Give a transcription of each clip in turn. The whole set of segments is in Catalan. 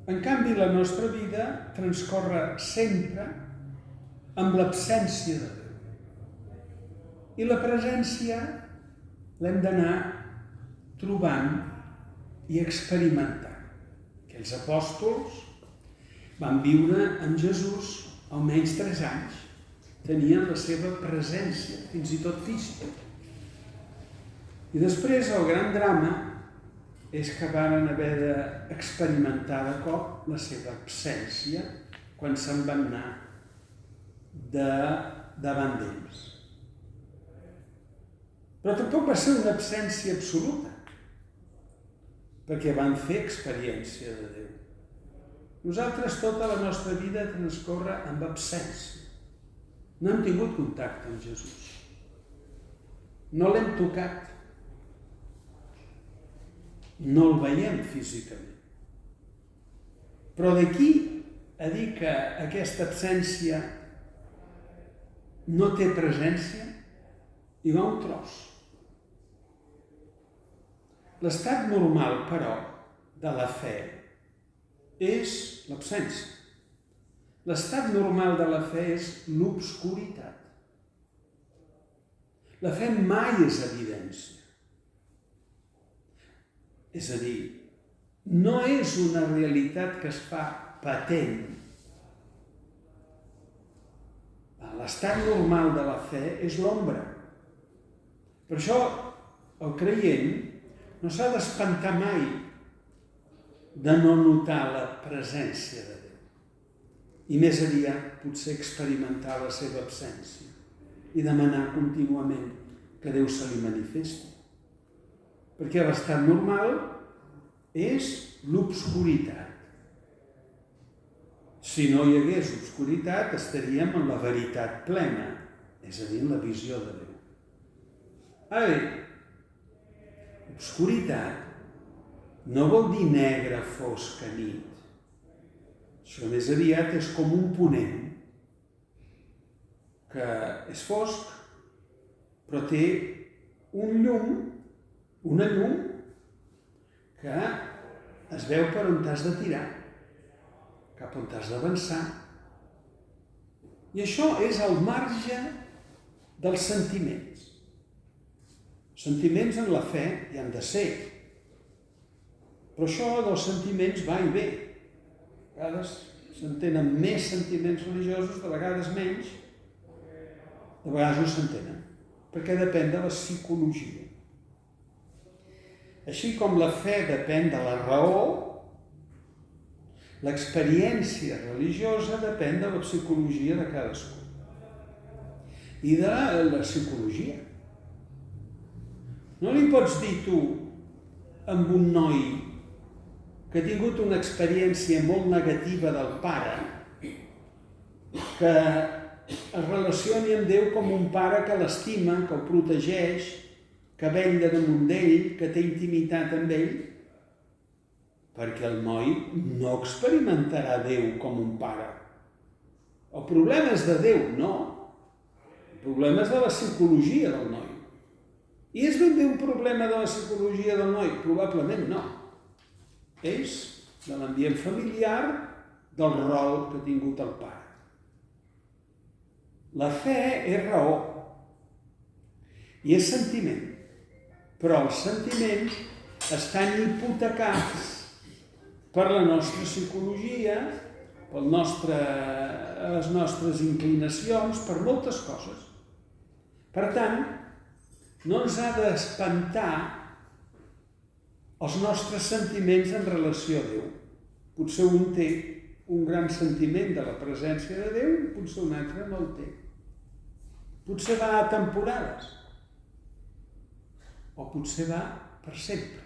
En canvi, la nostra vida transcorre sempre amb l'absència de Déu. I la presència l'hem d'anar trobant i experimentant. Aquells apòstols van viure amb Jesús almenys 3 anys. Tenien la seva presència, fins i tot física. I després el gran drama és que van haver d'experimentar de cop la seva absència quan se'n van anar davant d'ells. Però tampoc va ser una absència absoluta, perquè van fer experiència de Déu. Nosaltres tota la nostra vida transcorre amb absència. No hem tingut contacte amb Jesús. No l'hem tocat. No el veiem físicament. Però d'aquí a dir que aquesta absència no té presència, hi va un tros. L'estat normal, però, de la fe és l'absència. L'estat normal de la fe és l'obscuritat. La fe mai és evidència. És a dir, no és una realitat que es fa patent. L'estat normal de la fe és l'ombra. Per això el creient no s'ha d'espantar mai de no notar la presència de Déu. I més aviat potser experimentar la seva absència i demanar contínuament que Déu se li manifesti. Perquè l'estat normal és l'obscuritat. Si no hi hagués obscuritat, estaríem en la veritat plena, és a dir, en la visió de Déu. Ara bé, obscuritat no vol dir negre, fosca, nit. Això més aviat és com un ponent que és fosc, però té una llum que es veu per on t'has de tirar, cap on t'has d'avançar. I això és al marge dels sentiments. Sentiments en la fe hi han de ser, però això dels sentiments va i ve. A vegades s'entenen més sentiments religiosos, de vegades menys, de vegades no s'entenen, perquè depèn de la psicologia. Així com la fe depèn de la raó, l'experiència religiosa depèn de la psicologia de cadascú. I de la psicologia. No li pots dir tu amb un noi que ha tingut una experiència molt negativa del pare, que es relacioni amb Déu com un pare que l'estima, que el protegeix, que vetlla damunt d'ell, que té intimitat amb ell, perquè el noi no experimentarà Déu com un pare. El problema és de Déu, no. El problema és de la psicologia del noi. I és ben bé un problema de la psicologia del noi? Probablement no. És de l'ambient familiar, del rol que ha tingut el pare. La fe és raó i és sentiment, però els sentiments estan hipotecats per la nostra psicologia, per les nostres inclinacions, per moltes coses. Per tant, no ens ha d'espantar els nostres sentiments en relació a Déu. Potser un té un gran sentiment de la presència de Déu i potser un altre no el té. Potser va a temporades o potser va per sempre.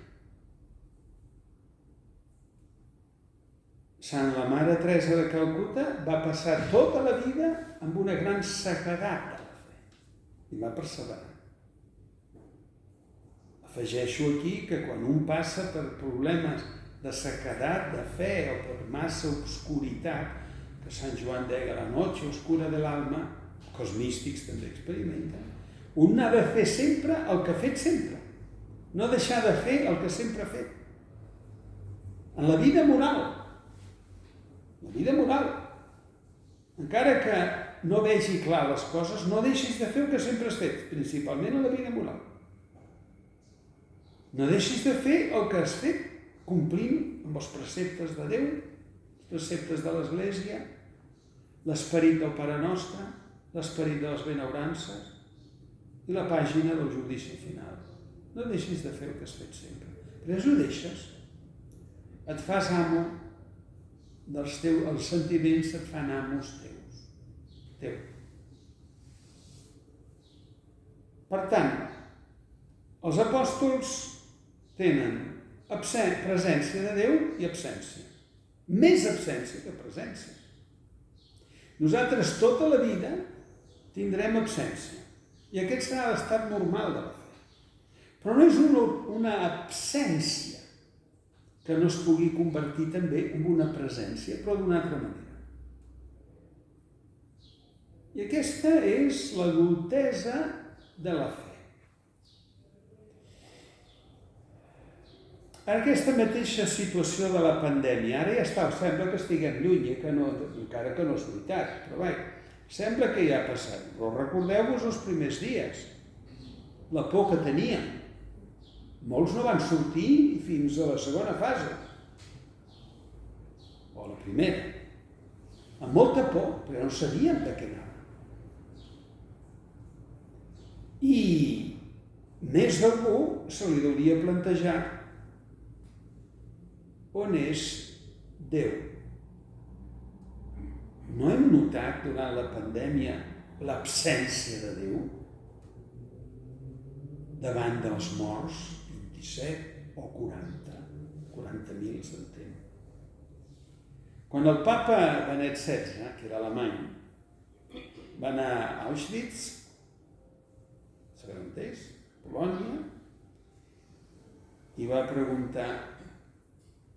La Mare Teresa de Calcuta va passar tota la vida amb una gran sequedat de la fe i va perseverar. Afegeixo aquí que quan un passa per problemes de sequedat de fe o per massa obscuritat, que Sant Joan deia la noche oscura de l'alma, que els místics també experimenten, un ha de fer sempre el que ha fet sempre, no deixar de fer el que sempre ha fet. en la vida moral. La vida moral. Encara que no vegi clar les coses, no deixis de fer el que sempre has fet, principalment en la vida moral. No deixis de fer el que has fet complint amb els preceptes de Déu, els preceptes de l'Església, l'esperit del Pare Nostre, l'esperit de les benaurances i la pàgina del judici final. No deixis de fer el que has fet sempre. Però si ho deixes, et fas amo dels teus, els sentiments et fan amos teus. Per tant, els apòstols tenen presència de Déu i absència. Més absència que presència. Nosaltres tota la vida tindrem absència. I aquest serà l'estat normal de la fe. Però no és una absència que no es pugui convertir també en una presència, però d'una altra manera. I aquesta és l'adultesa de la fe. Aquesta mateixa situació de la pandèmia, ara ja sembla que estiguem lluny, encara que no és veritat, però bé, sembla que ja ha passat. Però recordeu-vos els primers dies, la por que teníem. Molts no van sortir fins a la segona fase, o la primera, amb molta por, però no sabíem de què anava. I més d'algú se li hauria plantejat on és Déu. No hem notat durant la pandèmia l'absència de Déu davant dels morts, 27 o 40.000 s'entén. Quan el papa Benet XVI, que era alemany, va anar a Auschwitz, Polònia, i va preguntar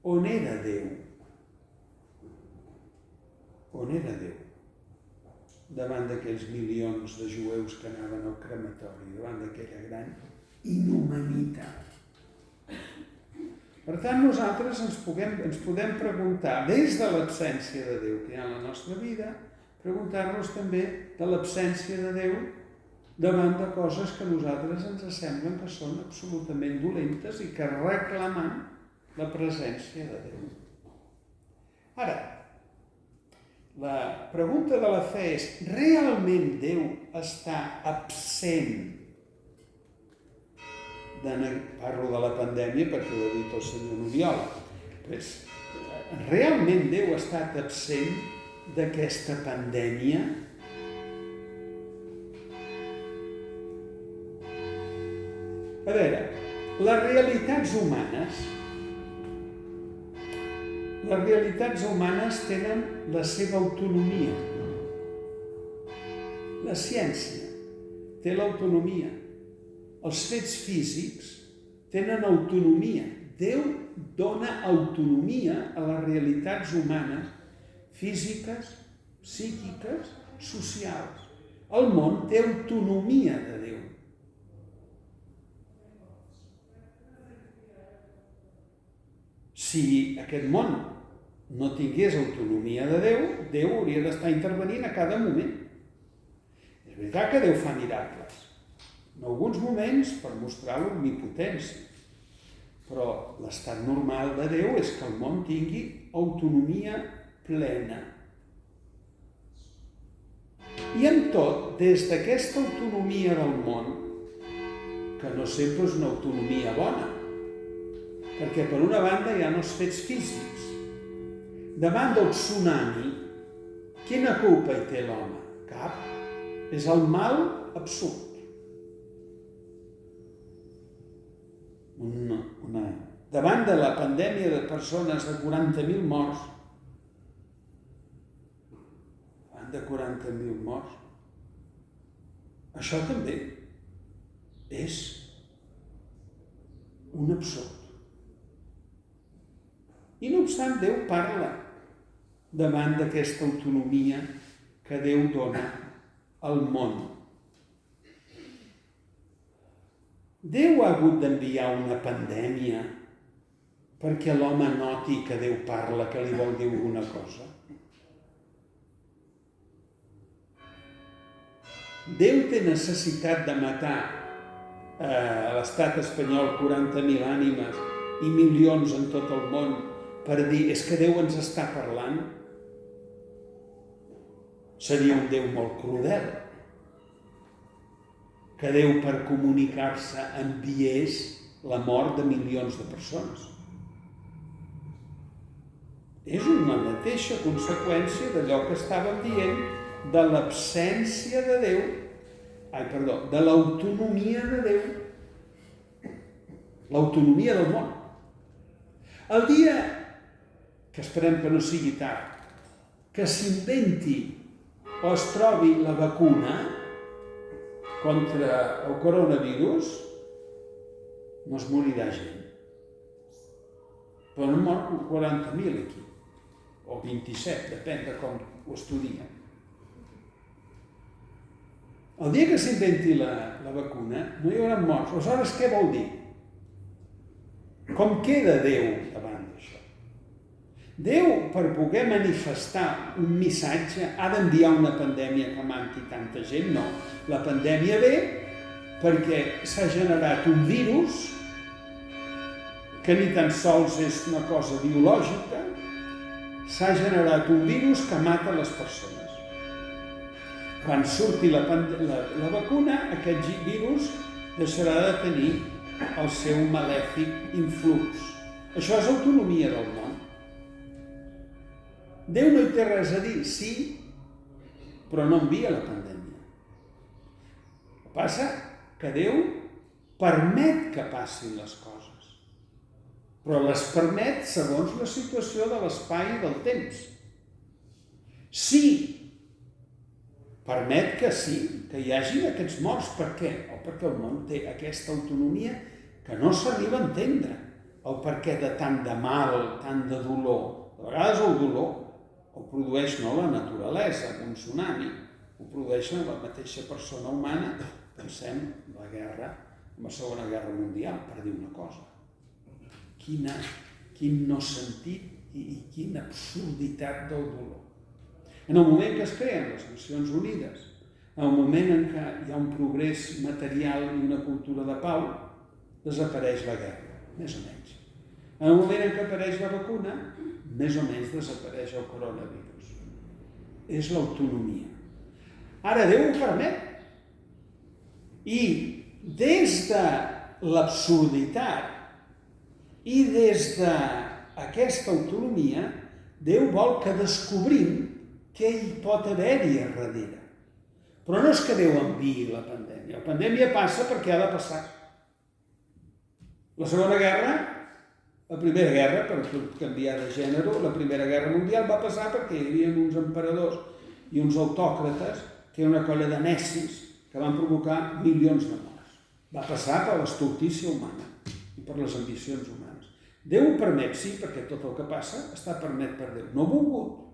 on era Déu? On era Déu? Davant d'aquells milions de jueus que anaven al crematori, davant d'aquella gran inhumanitat. Per tant, nosaltres ens podem preguntar, des de l'absència de Déu que hi ha en la nostra vida, preguntar-nos també de l'absència de Déu davant de coses que a nosaltres ens semblen que són absolutament dolentes i que reclamen la presència de Déu. Ara, la pregunta de la fe és: realment Déu està absent? Parlo de la pandèmia perquè ho ha dit el senyor Oriol. Realment Déu ha estat absent d'aquesta pandèmia? A veure, les realitats humanes tenen la seva autonomia. La ciència té l'autonomia. Els fets físics tenen autonomia. Déu dona autonomia a les realitats humanes, físiques, psíquiques, socials. El món té autonomia de Déu. Si aquest món no tingués autonomia de Déu, Déu hauria d'estar intervenint a cada moment. És veritat que Déu fa miracles, en alguns moments per mostrar l'omnipotència, però l'estat normal de Déu és que el món tingui autonomia plena. I amb tot, des d'aquesta autonomia del món, que no sempre és una autonomia bona, perquè per una banda hi ha els fets físics. Davant del tsunami, quina culpa hi té l'home? Cap. És el mal absurd. Davant de la pandèmia de persones de 40.000 morts, això també és un absurd. I no obstant, Déu parla davant d'aquesta autonomia que Déu dona al món. Déu ha hagut d'enviar una pandèmia perquè l'home noti que Déu parla, que li vol dir alguna cosa. Déu té necessitat de matar a l'estat espanyol 40.000 ànimes i milions en tot el món per dir és que Déu ens està parlant? Seria un Déu molt cruel. Que Déu per comunicar-se enviés la mort de milions de persones. És una mateixa conseqüència d'allò que estàvem dient de l'absència de Déu, de l'autonomia de Déu, l'autonomia del món. El dia, que esperem que no sigui tard, que s'inventi o es trobi la vacuna contra el coronavirus, no es morirà gent. Però no mor 40.000 aquí, o 27, depèn de com ho estudien. El dia que s'inventi la vacuna no hi haurà morts. Aleshores, què vol dir? Com queda Déu davant d'això? Déu, per poder manifestar un missatge, ha d'enviar una pandèmia que manti tanta gent? No. La pandèmia ve perquè s'ha generat un virus que ni tan sols és una cosa biològica, s'ha generat un virus que mata les persones. Quan surti la vacuna, aquest virus deixarà de tenir el seu malèfic influx. Això és autonomia del món. Déu no hi té res a dir, sí, però no envia la pandèmia. El que passa que Déu permet que passin les coses, però les permet segons la situació de l'espai i del temps. Sí, permet que sí, que hi hagi aquests morts. Per què? O perquè el món té aquesta autonomia que no s'arriba a entendre. El perquè de tant de mal, tant de dolor. De vegades el dolor ho produeix no la naturalesa, un tsunami, ho produeix la mateixa persona humana. Pensem en la guerra, en la Segona Guerra Mundial, per dir una cosa. Quin no sentit i quina absurditat del dolor. En el moment que es creen les Nacions Unides, en el moment en què hi ha un progrés material i una cultura de pau, desapareix la guerra, més o menys. En el moment en què apareix la vacuna, més o menys desapareix el coronavirus. És l'autonomia. Ara Déu ho permet. I des de l'absurditat i des d'aquesta autonomia, Déu vol que descobrim què hi pot haver-hi a darrere. Però no és que Déu enviï la pandèmia. La pandèmia passa perquè ha de passar. La Segona Guerra, la Primera Guerra, per canviar de gènere, la Primera Guerra Mundial va passar perquè hi havia uns emperadors i uns autòcrates, que era una colla de necis, que van provocar milions de morts. Va passar per l'estultícia humana i per les ambicions humanes. Déu ho permet, sí, perquè tot el que passa està permet per Déu. No volgut.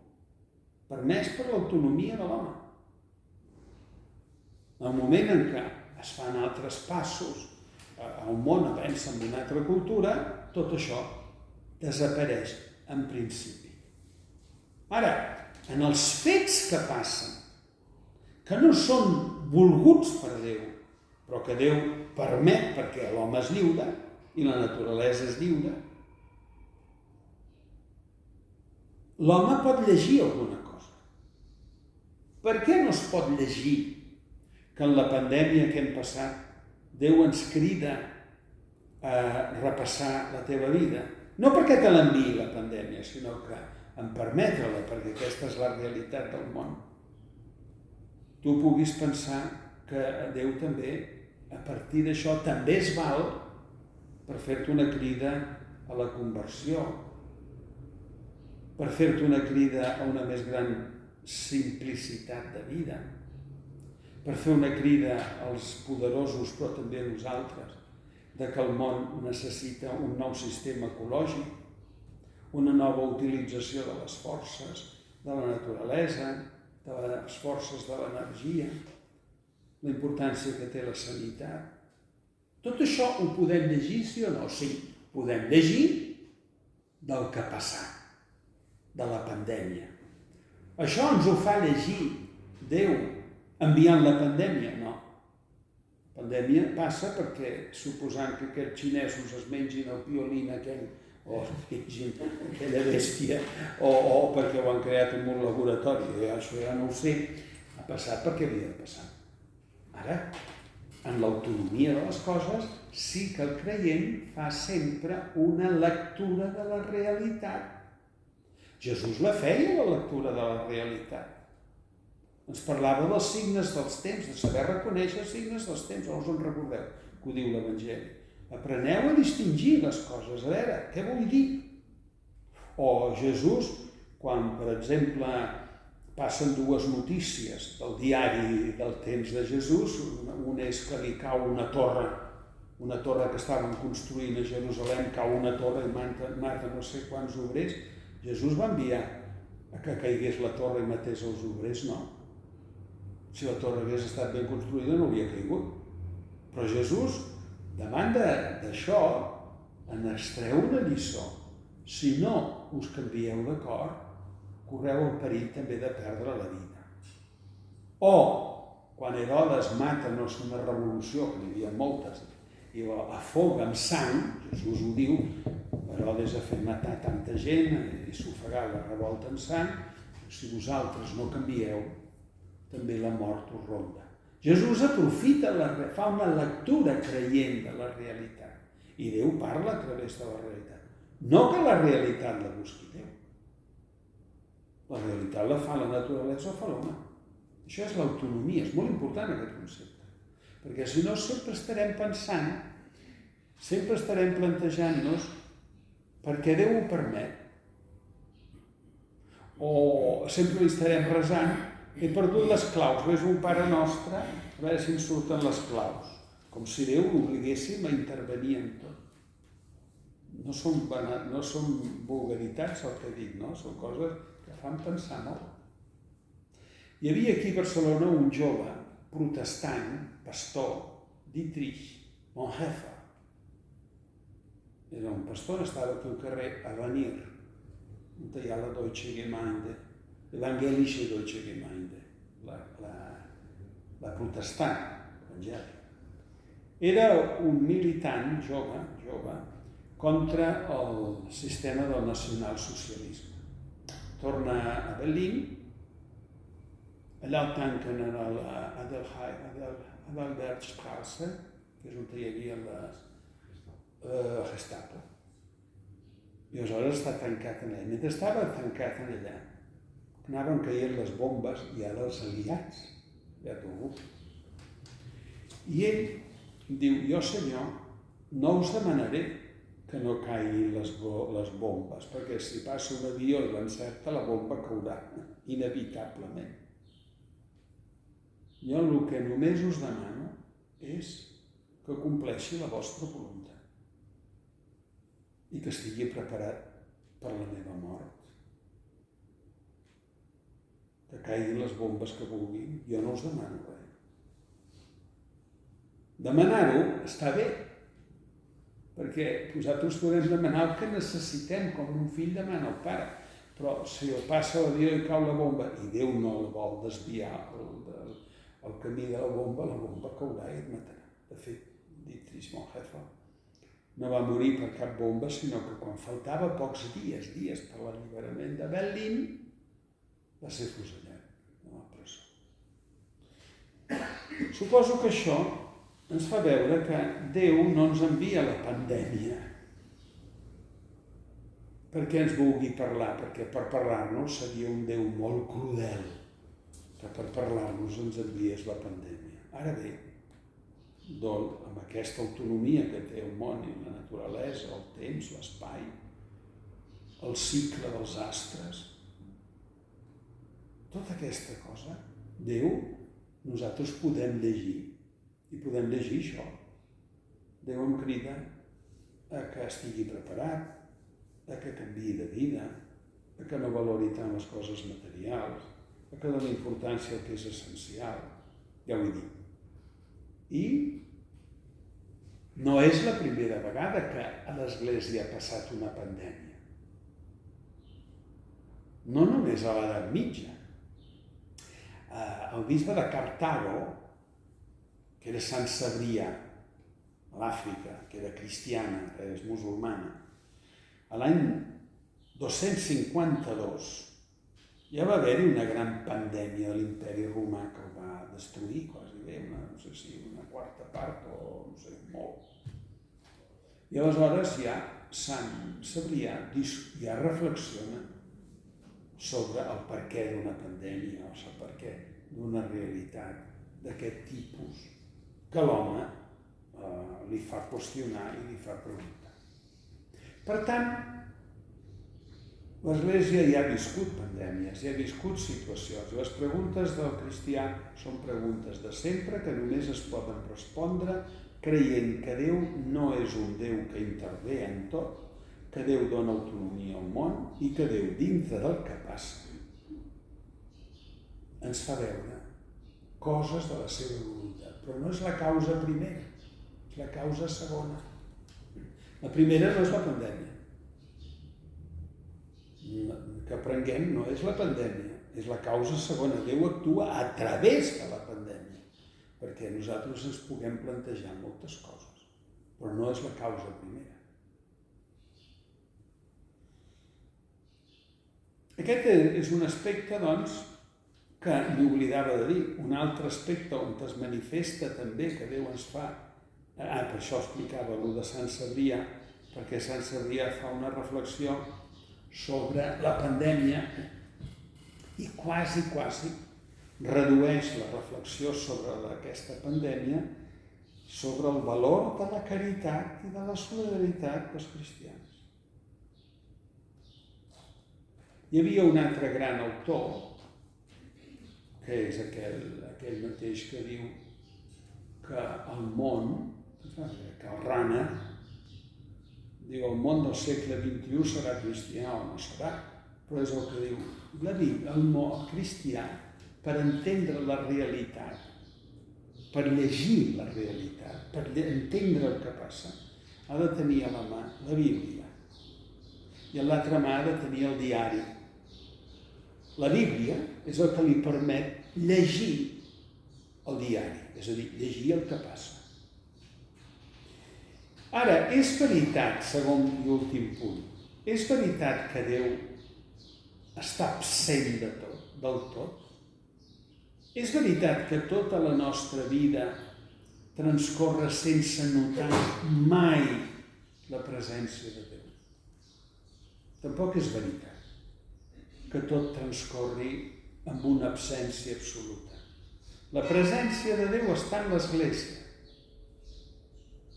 Permès per l'autonomia de l'home. En el moment en què es fan altres passos, el món avança en una altra cultura, tot això desapareix en principi. Ara, en els fets que passen, que no són volguts per Déu, però que Déu permet perquè l'home és lliure i la naturalesa és lliure, l'home pot llegir alguna cosa. Per què no es pot llegir que en la pandèmia que hem passat Déu ens crida a repassar la teva vida? No perquè te l'enviï la pandèmia, sinó que en permetre-la, perquè aquesta és la realitat del món. Tu puguis pensar que Déu també, a partir d'això, també es val per fer-te una crida a la conversió, per fer-te una crida a una més gran simplicitat de vida, per fer una crida als poderosos, però també a nosaltres, de que el món necessita un nou sistema ecològic, una nova utilització de les forces de la naturalesa, de les forces de l'energia, la importància que té la sanitat. Tot això ho podem llegir, sí o no? Sí, podem llegir del que ha passat, de la pandèmia. Això ens ho fa llegir Déu enviant la pandèmia? No. La pandèmia passa perquè, suposant que aquests xinesos es mengin el piolín aquell, o es mengin aquella bèstia, o perquè ho han creat en un laboratori, això ja no ho sé, ha passat perquè havia de passar. Ara, en l'autonomia de les coses, sí que el creient fa sempre una lectura de la realitat. Jesús la feia, la lectura de la realitat. Ens parlava dels signes dels temps, de saber reconèixer els signes dels temps, no us en recordeu, que ho diu l'Evangeli. Apreneu a distingir les coses, a veure, què vull dir? O Jesús, quan, per exemple, passen dues notícies del diari del temps de Jesús, una és que li cau una torre que estaven construint a Jerusalem, cau una torre i mata no sé quants obrers. Jesús va enviar a que caigués la torre i matés els obrers? No. Si la torre hagués estat ben construïda no hauria caigut. Però Jesús, davant d'això, en extreu una lliçó. Si no us canvieu d'acord, correu el perill també de perdre la vida. O, quan Herodes mata, no és una revolució, que n'hi havia moltes, i afoga amb sang, Jesús ho diu, Herodes ha fet matar tanta gent i s'ofegar la revolta en sang, si vosaltres no canvieu, també la mort us ronda. Jesús aprofita, fa una lectura creient de la realitat, i Déu parla a través de la realitat. No que la realitat la busqui Déu. La realitat la fa la naturalesa o fa l'home. Això és l'autonomia, és molt important aquest concepte. Perquè si no sempre estarem pensant, sempre estarem plantejant-nos perquè Déu ho permet. O sempre li estarem resant, he perdut les claus, ves un Pare Nostre, a veure si em surten les claus. Com si Déu l'obliguéssim a intervenir en tot. No són vulgaritats el que dic, no? Són coses que fan pensar molt. Hi havia aquí a Barcelona un jove protestant, pastor, Dietrich Bonhoeffer. Era un pastor, estava aquí al carrer Avenir, on hi ha la Deutsche Gemeinde, l'Evangelische Deutsche Gemeinde, la protestant evangèlica. Era un militant jove, contra el sistema del nacionalsocialisme. Torna a Berlín, allà el tanquen a l'Albertstraße, que és on hi havia la Gestapo. I aleshores està tancat en allà. Mentre estava tancat en allà, anaven caient les bombes i ara els aliats. Ja t'ho. I ell diu, jo senyor, no us demanaré que no caiguin les bombes, perquè si passa un avió i l'encerta, la bomba caurà, inevitablement. Jo el que només us demano és que compleixi la vostra voluntat i que estigui preparat per la meva mort. Que caiguin les bombes que vulguin, jo no us demano res. Demanar-ho està bé, perquè nosaltres podem demanar el que necessitem, com un fill demana al pare, però si passa l'avió i cau la bomba i Déu no la vol desviar el camí de la bomba caurà i et matarà. De fet, Dietrich Bonhoeffer no va morir per cap bomba, sinó que quan faltava pocs dies per l'alliberament de Berlín, va ser fusellat a la presó. Suposo que això ens fa veure que Déu no ens envia la pandèmia perquè ens vulgui parlar, perquè per parlar-nos seria un Déu molt crudel, que per parlar-nos ens enviés la pandèmia. Ara bé, amb aquesta autonomia que té el món i la naturalesa, el temps, l'espai, el cicle dels astres, tota aquesta cosa, Déu, nosaltres podem llegir, i podem llegir això. Déu em crida a que estigui preparat, a que canviï de vida, a que no valori tant les coses materials, a que doni importància al que és essencial, ja ho he dit. I no és la primera vegada que a l'Església ha passat una pandèmia. no només a l'edat mitja. El bisbe de Cartago, que era Sant Cebrià, a l'Àfrica, que era cristiana, que és musulmana, a l'any 252 ja va haver-hi una gran pandèmia de l'imperi romà que el va destruir quasi bé, no sé si una quarta part o no sé, molt. I aleshores ja Sant Cebrià ja reflexiona sobre el perquè d'una pandèmia o el perquè d'una realitat d'aquest tipus que l'home li fa qüestionar i li fa preguntar. Per tant, l'Església ja ha viscut pandèmies, ja ha viscut situacions. Les preguntes del cristià són preguntes de sempre que només es poden respondre creient que Déu no és un Déu que intervé en tot, que Déu dona autonomia al món i que Déu, dintre del que passa, ens fa veure coses de la seva voluntat. Però no és la causa primera, és la causa segona. La primera no és la pandèmia. Que aprenguem no és la pandèmia, és la causa segona. Déu actua a través de la pandèmia, perquè nosaltres ens puguem plantejar moltes coses, però no és la causa primera. Aquest és un aspecte, doncs, que m'oblidava de dir. Un altre aspecte on es manifesta també que Déu ens fa... per això explicava allò de Sant Cebrià, perquè Sant Cebrià fa una reflexió sobre la pandèmia i quasi redueix la reflexió sobre aquesta pandèmia sobre el valor de la caritat i de la solidaritat dels cristians. Hi havia un altre gran autor, que és aquell mateix que diu que el món, que el Rana, diu el món del segle XXI serà cristià o no serà, però és el que diu. El món cristià, per entendre la realitat, per llegir la realitat, per entendre el que passa, ha de tenir a la mà la Bíblia i a l'altra mà ha de tenir el diari. La Bíblia és el que li permet llegir el diari, és a dir, llegir el que passa. Ara, és veritat, segon i últim punt, és veritat que Déu està absent de tot, del tot? És veritat que tota la nostra vida transcorre sense notar mai la presència de Déu? Tampoc és veritat que tot transcorri amb una absència absoluta. La presència de Déu està en l'Església.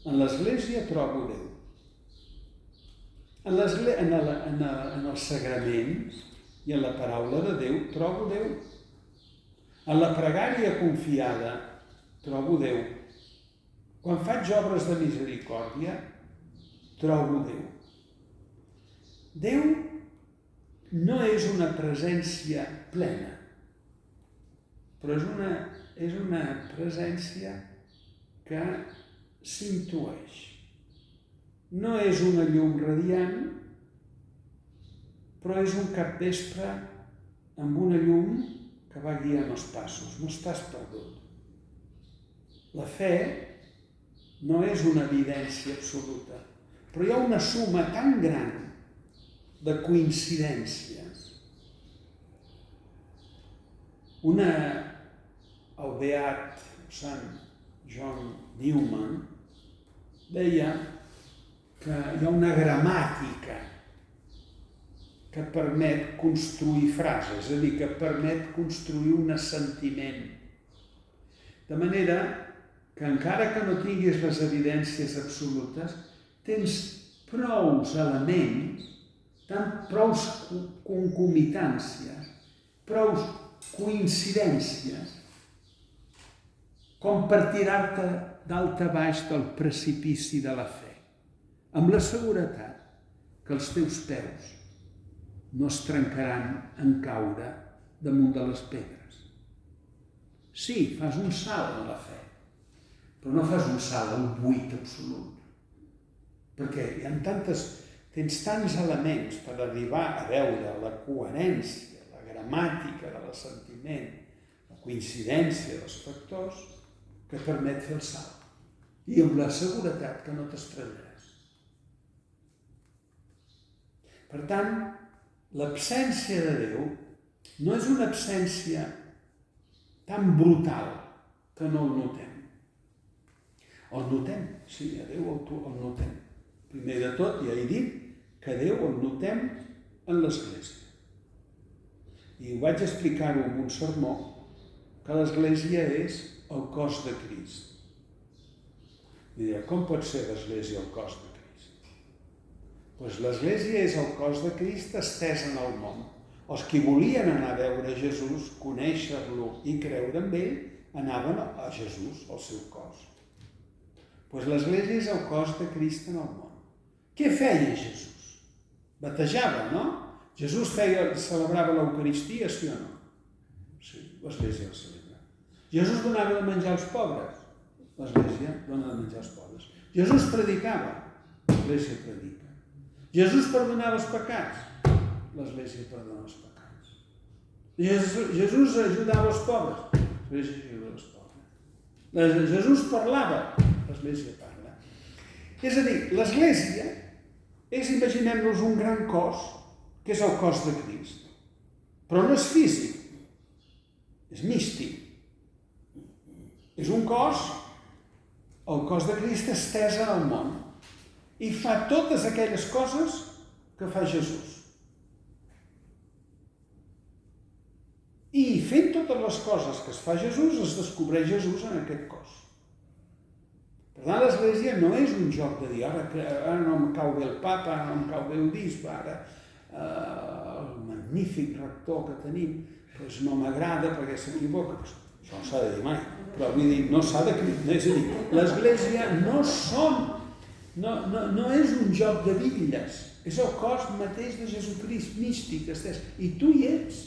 En l'Església trobo Déu. En el sagrament i en la paraula de Déu trobo Déu. En la pregària confiada trobo Déu. Quan faig obres de misericòrdia trobo Déu. Déu no és una presència plena, però és una presència que s'intueix. No és una llum radiant, però és un capvespre amb una llum que va guiant els passos. No estàs perdut. La fe no és una evidència absoluta, però hi ha una suma tan gran de coincidències. El beat Sant John Newman deia que hi ha una gramàtica que permet construir frases, és a dir, que permet construir un assentiment. De manera que encara que no tinguis les evidències absolutes, tens prous elements, prous concomitàncies, prous coincidències, com per tirar-te dalt a baix del precipici de la fe, amb la seguretat que els teus peus no es trencaran en caure damunt de les pedres. Sí, fas un salt en la fe, però no fas un salt al buit absolut, perquè hi ha tantes tens tants elements per arribar a veure la coherència, la gramàtica de l'assentiment, la coincidència dels factors, que permet fer el salt. I amb la seguretat que no t'estrellaràs. Per tant, l'absència de Déu no és una absència tan brutal que no el notem. El notem, sí, a Déu el notem. Primer de tot, ja he dit que Déu el notem en l'Església. I ho vaig explicar-ho en un sermó, que l'Església és el cos de Crist. I diré, com pot ser l'Església el cos de Crist? Doncs l'Església és el cos de Crist estès en el món. Els que volien anar a veure Jesús, conèixer-lo i creure en ell, anaven a Jesús, al seu cos. Doncs l'Església és el cos de Crist en el món. Què feia Jesús? Batejava, no? Jesús celebrava l'Eucaristia, sí o no? Sí, l'Església la celebra. Jesús donava de menjar als pobres. L'Església dona de menjar als pobres. Jesús predicava. L'Església predica. Jesús perdonava els pecats. L'Església perdona els pecats. Jesús ajudava els pobres. L'Església ajuda els pobres. Jesús parlava. L'Església parla. És a dir, l'Església és, imaginem-nos, un gran cos, que és el cos de Crist. Però no és físic, és místic. És un cos, el cos de Crist estès al món, i fa totes aquelles coses que fa Jesús. I fent totes les coses que es fa Jesús, es descobreix Jesús en aquest cos. Per tant, l'Església no és un joc de dir, ara no em cau bé el papa, ara no em cau bé el bisbe, ara el magnífic rector que tenim doncs no m'agrada perquè s'equivoca. Això no s'ha de dir mai, però vull dir, no s'ha de criticar. És a dir, l'Església no és un joc de bitlles, és el cos mateix de Jesucrist, místic, estès. I tu hi ets.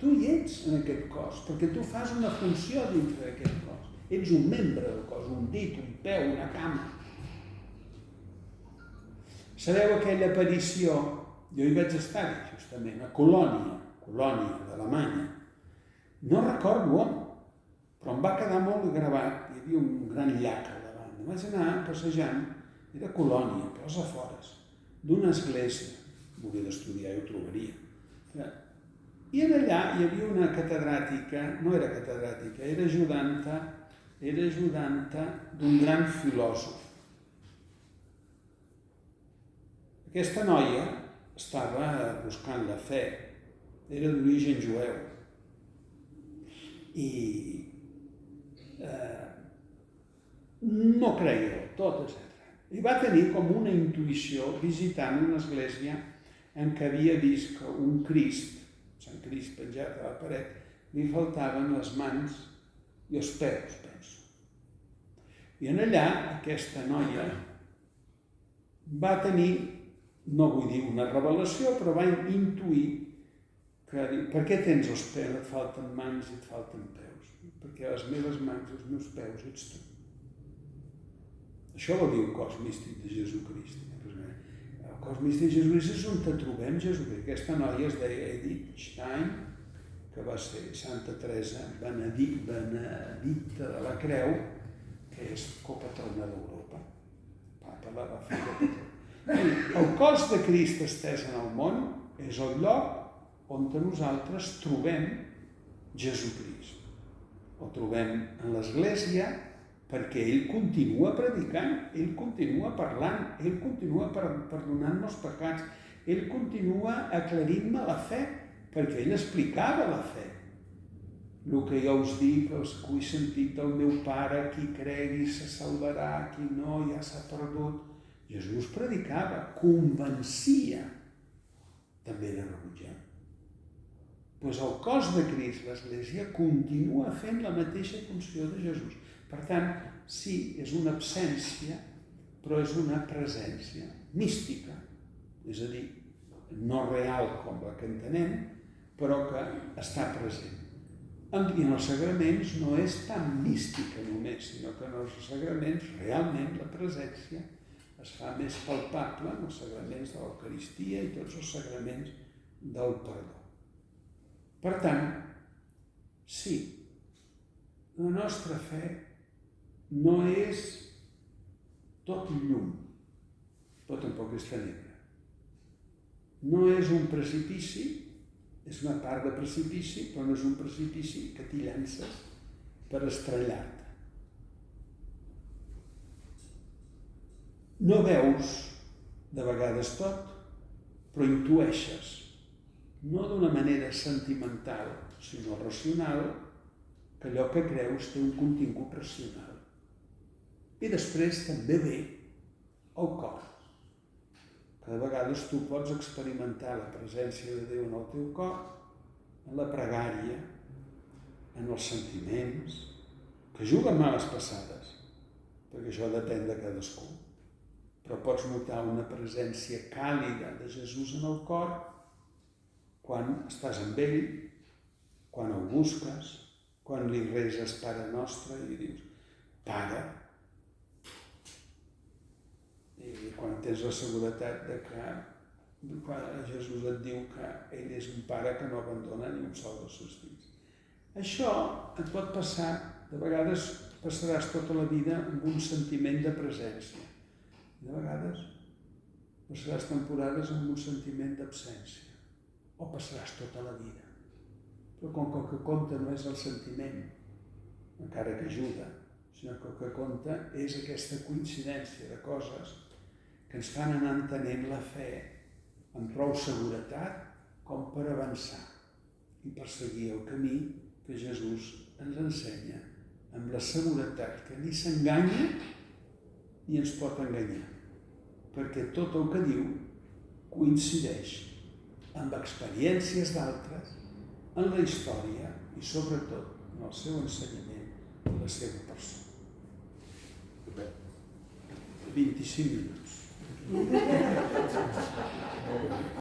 Tu hi ets en aquest cos, perquè tu fas una funció dintre d'aquest cos. Ets un membre del cos, un dit, un peu, una cama. Sabeu aquella aparició? Jo hi vaig estar, justament, a Colònia d'Alemanya. No recordo on, però em va quedar molt gravat. Hi havia un gran llac al davant. Em vaig anar passejant, era Colònia, pels afores, d'una església. Volia d'estudiar i ho trobaria. I allà hi havia una catedràtica, no era catedràtica, era ajudanta d'un gran filòsof. Aquesta noia estava buscant la fe, era d'origen jueu. I no creia del tot, etc. I va tenir com una intuïció visitant una església en què havia vist que un Crist, Sant Crist penjat a la paret, li faltaven les mans i els peus, penso. I en allà aquesta noia va tenir, no vull dir una revelació, però va intuir que, per què tens els peus, et falten mans i et falten peus? Perquè les meves mans i els meus peus ets tu. Això vol dir el cos místic de Jesucrist. El cos místic de Jesucrist és on te trobem Jesucrist. Aquesta noia es deia Edith Stein, que va ser Santa Teresa Benedicta de la Creu, que és copatrona d'Europa. Papa la va fer copatrona. El cos de Crist estès en el món és el lloc on nosaltres trobem Jesucrist. El trobem en l'Església perquè ell continua predicant, ell continua parlant, ell continua perdonant-me els pecats, ell continua aclarint-me la fe, perquè ell explicava la fe. El que jo us dic, els que he sentit del meu pare, qui cregui se salvarà, qui no ja s'ha perdut. Jesús predicava, convencia, també de rebutjar. Doncs el cos de Crist, l'Església, continua fent la mateixa funció de Jesús. Per tant, sí, és una absència, però és una presència mística, és a dir, no real com la que entenem, però que està present. I en els sagraments no és tan mística només, sinó que en els sagraments realment la presència es fa més palpable amb els sagraments de l'Eucaristia i tots els sagraments del perdó. Per tant, sí, la nostra fe no és tot llum, però tampoc és tenebra. No és un precipici, és una part de precipici, però no és un precipici que t'hi llances per estrellar-te. No veus de vegades tot, però intueixes, no d'una manera sentimental, sinó racional, que allò que creus té un contingut racional. I després també ve el cor, que de vegades tu pots experimentar la presència de Déu en el teu cor, en la pregària, en els sentiments, que juguen males passades, perquè això depèn de cadascú. Però pots notar una presència càlida de Jesús en el cor quan estàs amb ell, quan el busques, quan li reses Pare Nostre i dius, Pare. I quan tens la seguretat de que Jesús et diu que ell és un pare que no abandona ni un sol dels seus fills. Això et pot passar, de vegades passaràs tota la vida amb un sentiment de presència. De vegades passaràs temporades amb un sentiment d'absència, o passaràs tota la vida. Però com que el que compta no és el sentiment, encara que ajuda, sinó que el que compta és aquesta coincidència de coses que ens fan anar entenent la fe amb prou seguretat com per avançar i perseguir el camí que Jesús ens ensenya amb la seguretat que ni s'enganya ni ens pot enganyar, perquè tot el que diu coincideix amb experiències d'altres, en la història i sobretot en el seu ensenyament i la seva persona. 25 minuts.